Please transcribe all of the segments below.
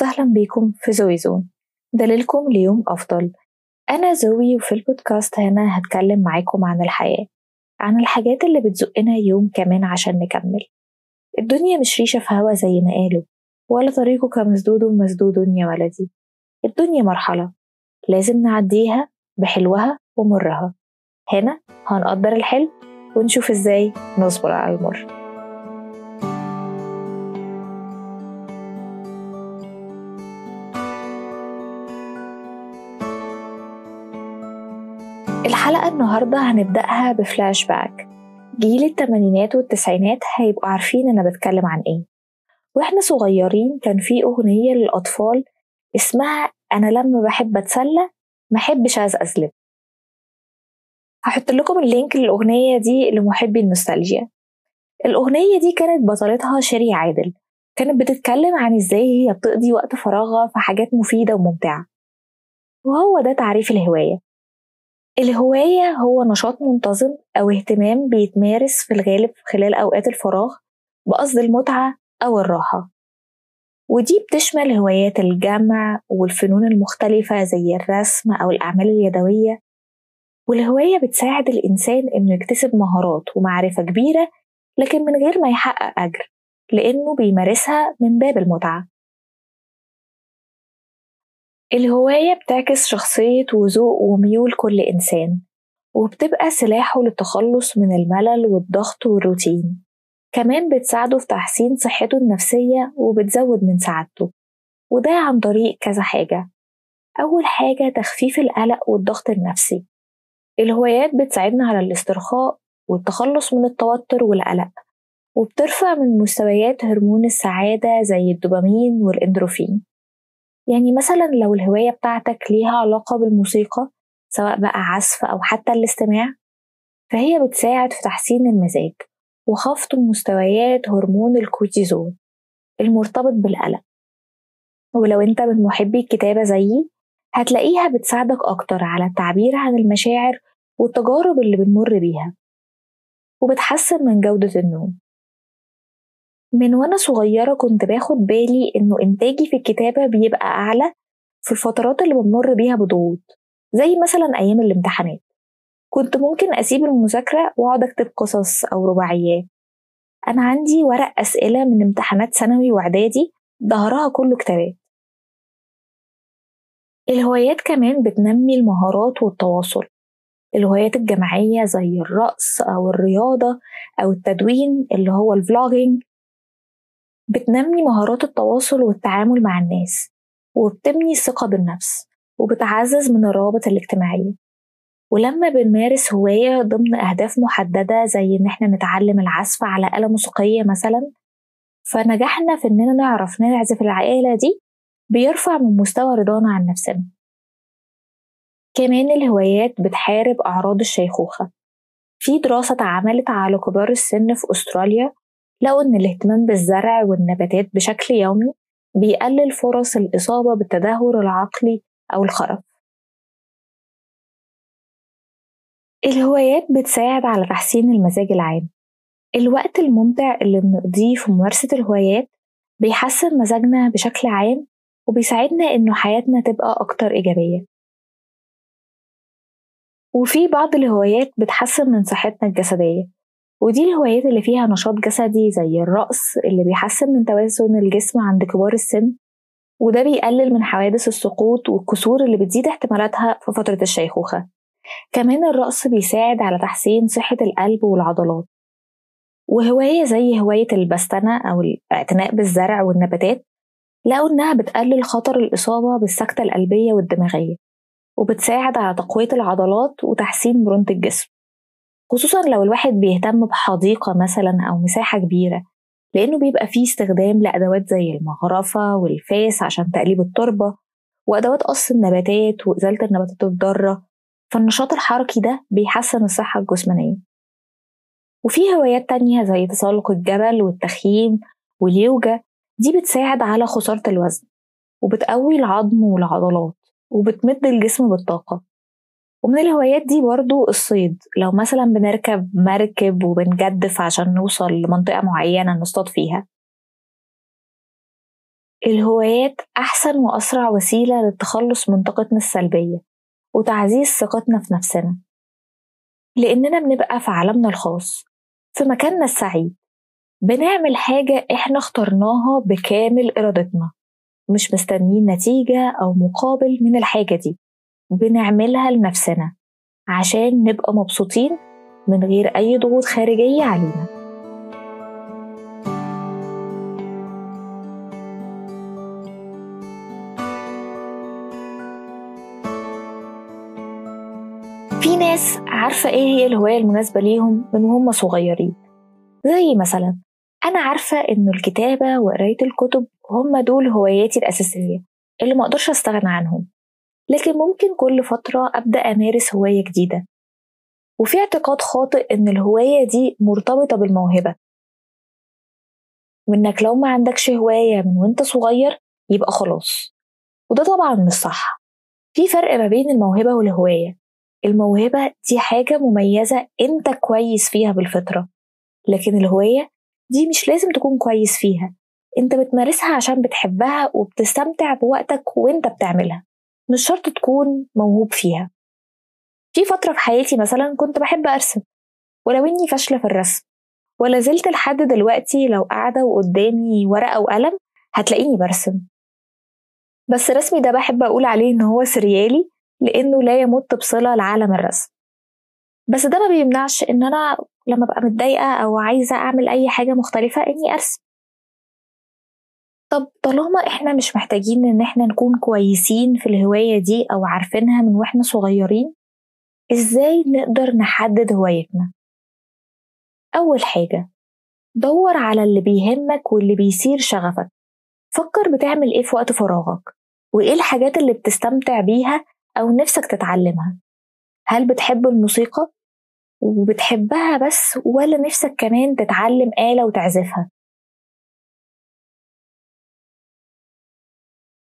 وسهلا بيكم في زوي زون، دليلكم ليوم أفضل. أنا زوي، وفي البودكاست هنا هتكلم معاكم عن الحياة، عن الحاجات اللي بتزقنا يوم كمان عشان نكمل. الدنيا مش ريشة في هوا زي ما قالوا، ولا طريقك مسدود مسدود يا ولدي. الدنيا مرحلة لازم نعديها بحلوها ومرها. هنا هنقدر الحلو ونشوف ازاي نصبر على المر. الحلقة النهاردة هنبدأها بفلاش باك. جيل التمانينات والتسعينات هيبقوا عارفين أنا بتكلم عن إيه. وإحنا صغيرين كان في أغنية للأطفال اسمها أنا لما بحب أتسلى محبش أزقزلب. هحط لكم اللينك للأغنية دي لمحبي النوستالجيا. الأغنية دي كانت بطلتها شيري عادل، كانت بتتكلم عن إزاي هي بتقضي وقت فراغها في حاجات مفيدة وممتعة. وهو ده تعريف الهواية. الهواية هو نشاط منتظم أو اهتمام بيتمارس في الغالب خلال أوقات الفراغ بقصد المتعة أو الراحة، ودي بتشمل هوايات الجمع والفنون المختلفة زي الرسم أو الأعمال اليدوية. والهواية بتساعد الإنسان إنه يكتسب مهارات ومعرفة كبيرة، لكن من غير ما يحقق أجر، لأنه بيمارسها من باب المتعة. الهواية بتعكس شخصية وذوق وميول كل إنسان، وبتبقى سلاحه للتخلص من الملل والضغط والروتين. كمان بتساعده في تحسين صحته النفسية وبتزود من سعادته، وده عن طريق كذا حاجة. أول حاجة تخفيف القلق والضغط النفسي. الهوايات بتساعدنا على الاسترخاء والتخلص من التوتر والقلق، وبترفع من مستويات هرمون السعادة زي الدوبامين والإندروفين. يعني مثلا لو الهواية بتاعتك ليها علاقة بالموسيقى، سواء بقى عزف أو حتى الاستماع، فهي بتساعد في تحسين المزاج وخفض مستويات هرمون الكورتيزول المرتبط بالقلق. ولو انت من محبي الكتابة زيي، هتلاقيها بتساعدك أكتر على التعبير عن المشاعر والتجارب اللي بنمر بيها، وبتحسن من جودة النوم. من وأنا صغيرة كنت باخد بالي إنه إنتاجي في الكتابة بيبقى أعلى في الفترات اللي بمر بيها بضغوط، زي مثلا أيام الامتحانات. كنت ممكن أسيب المذاكرة وأقعد أكتب قصص أو رباعيات. أنا عندي ورق أسئلة من امتحانات ثانوي وإعدادي ظهرها كله كتابات. الهوايات كمان بتنمي المهارات والتواصل. الهوايات الجماعية زي الرقص أو الرياضة أو التدوين اللي هو الفلوجينج بتنمي مهارات التواصل والتعامل مع الناس، وبتبني الثقة بالنفس، وبتعزز من الروابط الاجتماعية. ولما بنمارس هواية ضمن أهداف محددة زي إن احنا نتعلم العزف على آلة موسيقية مثلا، فنجحنا في إننا نعرف نعزف الآلة دي بيرفع من مستوى رضانا عن نفسنا. كمان الهوايات بتحارب أعراض الشيخوخة. في دراسة اتعملت على كبار السن في أستراليا، لقوا إن الاهتمام بالزرع والنباتات بشكل يومي بيقلل فرص الإصابة بالتدهور العقلي أو الخرف. الهوايات بتساعد على تحسين المزاج العام. الوقت الممتع اللي بنقضيه في ممارسة الهوايات بيحسن مزاجنا بشكل عام، وبيساعدنا إنه حياتنا تبقى أكتر إيجابية. وفي بعض الهوايات بتحسن من صحتنا الجسدية، ودي الهوايات اللي فيها نشاط جسدي زي الرقص اللي بيحسن من توازن الجسم عند كبار السن، وده بيقلل من حوادث السقوط والكسور اللي بتزيد احتمالاتها في فترة الشيخوخة. كمان الرقص بيساعد على تحسين صحة القلب والعضلات. وهواية زي هواية البستنة أو الاعتناء بالزرع والنباتات، لقوا إنها بتقلل خطر الإصابة بالسكتة القلبية والدماغية، وبتساعد على تقوية العضلات وتحسين مرونة الجسم، خصوصا لو الواحد بيهتم بحديقة مثلا أو مساحة كبيرة، لأنه بيبقى فيه استخدام لأدوات زي المغرفة والفاس عشان تقليب التربة، وأدوات قص النباتات وإزالة النباتات الضارة. فالنشاط الحركي ده بيحسن الصحة الجسمانية. وفي هوايات تانية زي تسلق الجبل والتخييم واليوجا، دي بتساعد على خسارة الوزن، وبتقوي العظم والعضلات، وبتمد الجسم بالطاقة. ومن الهوايات دي برضو الصيد، لو مثلا بنركب مركب وبنجدف عشان نوصل لمنطقة معينة نصطاد فيها. الهوايات أحسن وأسرع وسيلة للتخلص من طاقتنا السلبية وتعزيز ثقتنا في نفسنا، لأننا بنبقى في عالمنا الخاص في مكاننا السعيد، بنعمل حاجة إحنا اخترناها بكامل إرادتنا، مش مستنيين نتيجة أو مقابل من الحاجة دي، بنعملها لنفسنا عشان نبقى مبسوطين من غير أي ضغوط خارجية علينا. في ناس عارفة إيه هي الهواية المناسبة ليهم من وهم صغيرين، زي مثلا أنا عارفة إنه الكتابة وقراية الكتب هم دول هواياتي الأساسية اللي مقدرش أستغنى عنهم، لكن ممكن كل فترة أبدأ أمارس هواية جديدة. وفي اعتقاد خاطئ إن الهواية دي مرتبطة بالموهبة، وإنك لو ما عندكش هواية من وإنت صغير يبقى خلاص، وده طبعا مش صح. في فرق ما بين الموهبة والهواية. الموهبة دي حاجة مميزة أنت كويس فيها بالفطرة، لكن الهواية دي مش لازم تكون كويس فيها، أنت بتمارسها عشان بتحبها وبتستمتع بوقتك وأنت بتعملها، مش شرط تكون موهوب فيها. في فترة في حياتي مثلا كنت بحب أرسم، ولو إني فاشلة في الرسم ولا زلت لحد دلوقتي لو قاعدة وقدامي ورقة وقلم هتلاقيني برسم، بس رسمي ده بحب أقول عليه إن هو سريالي لأنه لا يمت بصلة لعالم الرسم. بس ده ما بيمنعش إن أنا لما ببقى متضايقة أو عايزة أعمل أي حاجة مختلفة إني أرسم. طب طالما إحنا مش محتاجين إن إحنا نكون كويسين في الهواية دي أو عارفينها من وإحنا صغيرين، إزاي نقدر نحدد هوايتنا؟ أول حاجة، دور على اللي بيهمك واللي بيثير شغفك. فكر بتعمل إيه في وقت فراغك، وإيه الحاجات اللي بتستمتع بيها أو نفسك تتعلمها. هل بتحب الموسيقى وبتحبها بس، ولا نفسك كمان تتعلم آلة وتعزفها؟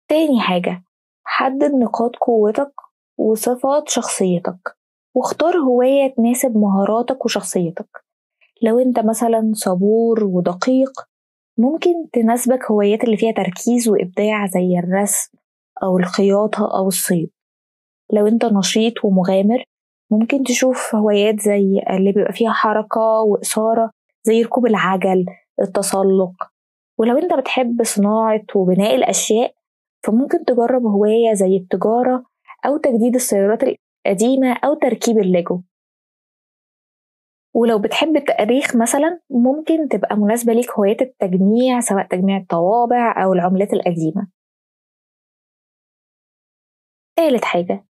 تاني حاجة، حدد نقاط قوتك وصفات شخصيتك، واختار هواية تناسب مهاراتك وشخصيتك. لو انت مثلا صبور ودقيق، ممكن تناسبك هوايات اللي فيها تركيز وإبداع زي الرسم أو الخياطة أو الصيد. لو انت نشيط ومغامر، ممكن تشوف هوايات زي اللي بيبقى فيها حركة وإثارة زي ركوب العجل، التسلق. ولو انت بتحب صناعة وبناء الأشياء، فممكن تجرب هواية زي التجارة أو تجديد السيارات القديمة أو تركيب الليجو. ولو بتحب التاريخ مثلا، ممكن تبقى مناسبة ليك هوايات التجميع، سواء تجميع الطوابع أو العملات القديمة. ثالث حاجة،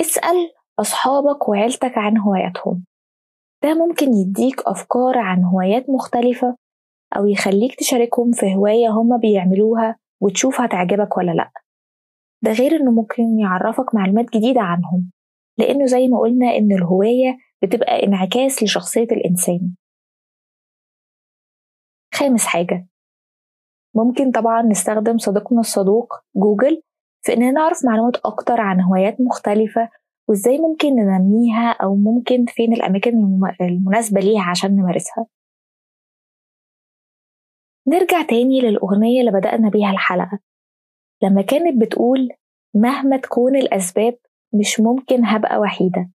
اسأل أصحابك وعيلتك عن هواياتهم، ده ممكن يديك أفكار عن هوايات مختلفة أو يخليك تشاركهم في هواية هما بيعملوها وتشوف هتعجبك ولا لأ. ده غير إنه ممكن يعرفك معلومات جديدة عنهم، لأنه زي ما قلنا إن الهواية بتبقى انعكاس لشخصية الإنسان. خامس حاجة، ممكن طبعا نستخدم صديقنا الصدوق جوجل في إننا نعرف معلومات أكتر عن هوايات مختلفة وإزاي ممكن ننميها، أو ممكن فين الأماكن المناسبة ليها عشان نمارسها. نرجع تاني للأغنية اللي بدأنا بيها الحلقة، لما كانت بتقول مهما تكون الأسباب مش ممكن هبقى وحيدة،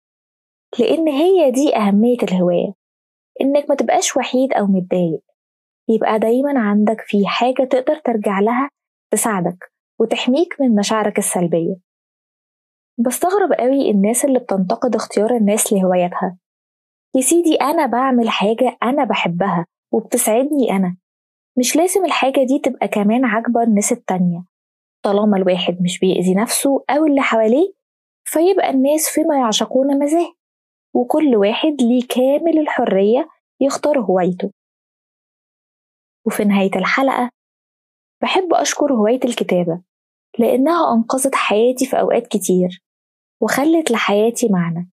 لأن هي دي أهمية الهواية، إنك ما تبقاش وحيد أو متضايق، يبقى دايما عندك في حاجة تقدر ترجع لها تساعدك وتحميك من مشاعرك السلبية. بستغرب قوي الناس اللي بتنتقد اختيار الناس لهواياتها. يا سيدي أنا بعمل حاجة أنا بحبها وبتسعدني أنا، مش لازم الحاجة دي تبقى كمان عاجبة الناس التانية. طالما الواحد مش بيأذي نفسه أو اللي حواليه، فيبقى الناس فيما يعشقون مزاه، وكل واحد ليه كامل الحرية يختار هوايته. وفي نهاية الحلقة، بحب أشكر هواية الكتابة، لأنها أنقذت حياتي في أوقات كتير وخلت لحياتي معنى،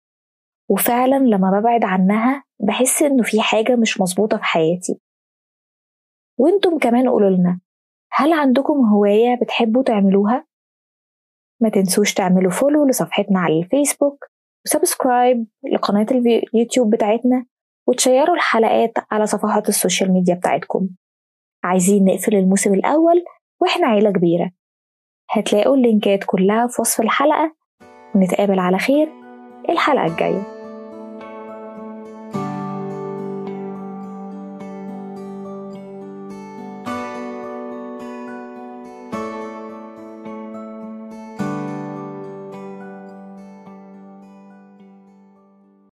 وفعلا لما ببعد عنها بحس إنه في حاجة مش مظبوطة في حياتي. وإنتم كمان قولولنا، هل عندكم هواية بتحبوا تعملوها؟ ما تنسوش تعملوا فولو لصفحتنا على الفيسبوك، وسبسكرايب لقناة اليوتيوب بتاعتنا، وتشيروا الحلقات على صفحات السوشيال ميديا بتاعتكم. عايزين نقفل الموسم الأول وإحنا عيلة كبيرة. هتلاقوا اللينكات كلها في وصف الحلقة، ونتقابل على خير الحلقة الجاية.